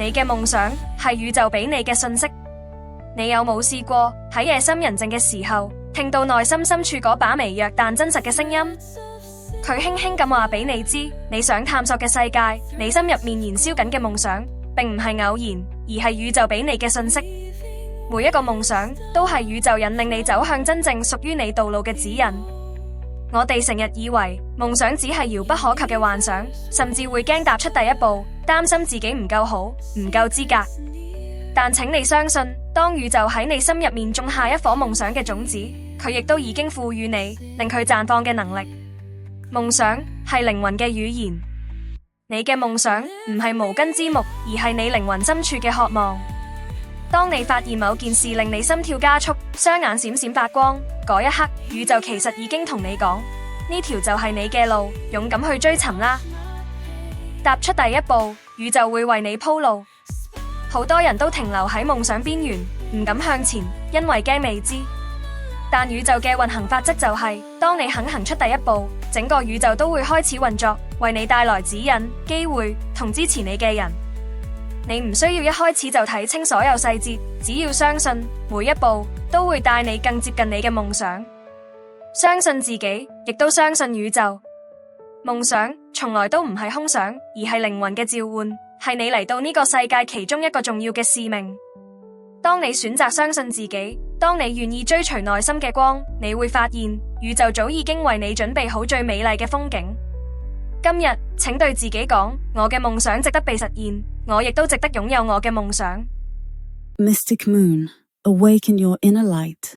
你嘅夢想係宇宙俾你嘅訊息。你有冇試過喺夜深人靜嘅時候，聽到內心深處嗰把微弱但真實嘅聲音？佢輕輕咁話俾你知，你想探索嘅世界，你心入面燃燒緊嘅夢想，並唔係偶然，而係宇宙俾你嘅訊息。每一個夢想都係宇宙引領你走向真正屬於你道路嘅指引。我哋成日以為夢想只係遙不可及嘅幻想，甚至會驚踏出第一步，擔心自己唔夠好，唔夠資格。但請你相信，當宇宙喺你心入面種下一顆夢想嘅種子，佢亦都已經賦予你令佢綻放嘅能力。夢想係靈魂嘅語言，你嘅夢想唔係無根之木，而係你靈魂深處嘅渴望。當你發現某件事令你心跳加速，雙眼閃閃發光，嗰一刻，宇宙其實已經同你講，呢條就係你嘅路，勇敢去追尋啦。踏出第一步，宇宙會為你鋪路。好多人都停留喺夢想邊緣，唔敢向前，因為驚未知。但宇宙嘅運行法則就係，當你肯行出第一步，整個宇宙都會開始運作，為你帶來指引、機會同支持你嘅人。你唔需要一開始就睇清所有細節，只要相信每一步都會帶你更接近你嘅夢想。相信自己，亦都相信宇宙。夢想從來都唔係空想，而係靈魂嘅召喚，係你嚟到呢個世界其中一個重要嘅使命。當你選擇相信自己，當你願意追隨內心嘅光，你會發現宇宙早已經為你準備好最美麗嘅風景。今日，請對自己講，我嘅夢想值得被實現，我亦都值得擁有我嘅夢想。Mystic Moon, awaken your inner light.